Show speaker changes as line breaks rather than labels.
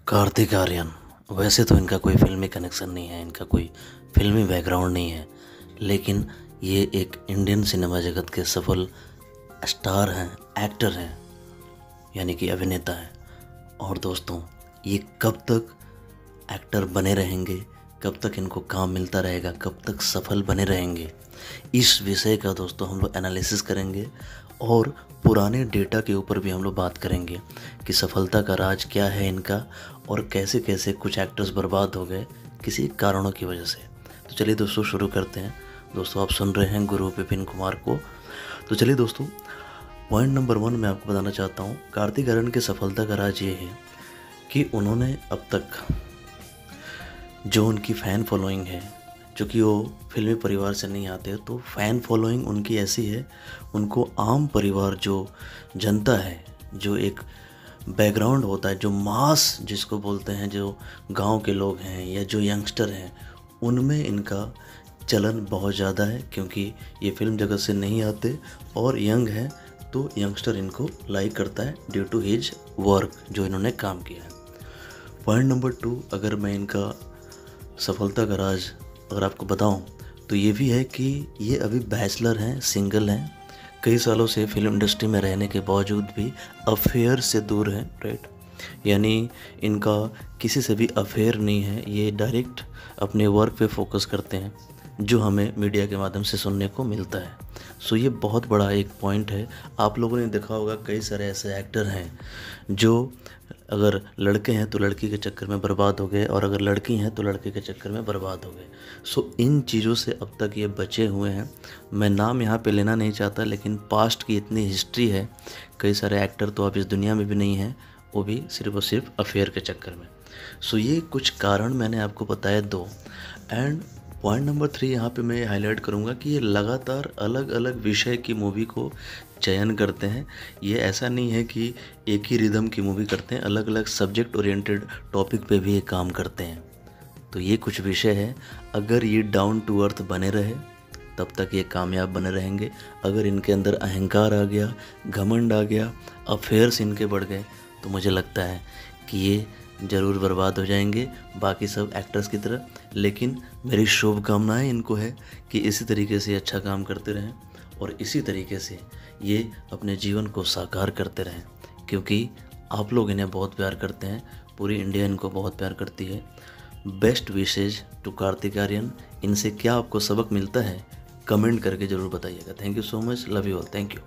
कार्तिक आर्यन। वैसे तो इनका कोई फिल्मी कनेक्शन नहीं है, इनका कोई फिल्मी बैकग्राउंड नहीं है, लेकिन ये एक इंडियन सिनेमा जगत के सफल स्टार हैं, एक्टर हैं, यानी कि अभिनेता हैं। और दोस्तों, ये कब तक एक्टर बने रहेंगे, कब तक इनको काम मिलता रहेगा, कब तक सफल बने रहेंगे, इस विषय का दोस्तों हम लोग एनालिसिस करेंगे और पुराने डेटा के ऊपर भी हम लोग बात करेंगे कि सफलता का राज क्या है इनका और कैसे कैसे कुछ एक्टर्स बर्बाद हो गए किसी कारणों की वजह से। तो चलिए दोस्तों शुरू करते हैं। दोस्तों आप सुन रहे हैं गुरु विपिन कुमार को। तो चलिए दोस्तों, पॉइंट नंबर 1 मैं आपको बताना चाहता हूँ। कार्तिक आर्यन की सफलता का राज ये है कि उन्होंने अब तक जो उनकी फ़ैन फॉलोइंग है, चूँकि वो फिल्मी परिवार से नहीं आते, तो फ़ैन फॉलोइंग उनकी ऐसी है, उनको आम परिवार जो जनता है, जो एक बैकग्राउंड होता है, जो मास जिसको बोलते हैं, जो गांव के लोग हैं या जो यंगस्टर हैं, उनमें इनका चलन बहुत ज़्यादा है, क्योंकि ये फिल्म जगत से नहीं आते और यंग हैं, तो यंगस्टर इनको लाइक करता है ड्यू टू हिज वर्क जो इन्होंने काम किया है। पॉइंट नंबर 2, अगर मैं इनका सफलता का राज अगर आपको बताऊं तो ये भी है कि ये अभी बैचलर हैं, सिंगल हैं, कई सालों से फिल्म इंडस्ट्री में रहने के बावजूद भी अफेयर से दूर हैं, राइट। यानी इनका किसी से भी अफेयर नहीं है, ये डायरेक्ट अपने वर्क पे फोकस करते हैं, जो हमें मीडिया के माध्यम से सुनने को मिलता है। सो ये बहुत बड़ा एक पॉइंट है। आप लोगों ने देखा होगा कई सारे ऐसे एक्टर हैं जो अगर लड़के हैं तो लड़की के चक्कर में बर्बाद हो गए और अगर लड़की हैं तो लड़के के चक्कर में बर्बाद हो गए। सो इन चीज़ों से अब तक ये बचे हुए हैं। मैं नाम यहाँ पे लेना नहीं चाहता, लेकिन पास्ट की इतनी हिस्ट्री है, कई सारे एक्टर तो अब इस दुनिया में भी नहीं हैं, वो भी सिर्फ और सिर्फ अफेयर के चक्कर में। सो ये कुछ कारण मैंने आपको बताया 2। एंड पॉइंट नंबर 3 यहाँ पे मैं हाईलाइट करूँगा कि ये लगातार अलग अलग विषय की मूवी को चयन करते हैं। ये ऐसा नहीं है कि एक ही रिदम की मूवी करते हैं, अलग अलग सब्जेक्ट ओरिएंटेड टॉपिक पे भी ये काम करते हैं। तो ये कुछ विषय है, अगर ये डाउन टू अर्थ बने रहे तब तक ये कामयाब बने रहेंगे। अगर इनके अंदर अहंकार आ गया, घमंड आ गया, अफेयर्स इनके बढ़ गए, तो मुझे लगता है कि ये ज़रूर बर्बाद हो जाएंगे बाकी सब एक्टर्स की तरह। लेकिन मेरी शुभकामनाएं इनको है कि इसी तरीके से अच्छा काम करते रहें और इसी तरीके से ये अपने जीवन को साकार करते रहें, क्योंकि आप लोग इन्हें बहुत प्यार करते हैं, पूरी इंडिया इनको बहुत प्यार करती है। Best wishes to Kartik Aaryan. इनसे क्या आपको सबक मिलता है, कमेंट करके ज़रूर बताइएगा। Thank you so much, love you all, thank you.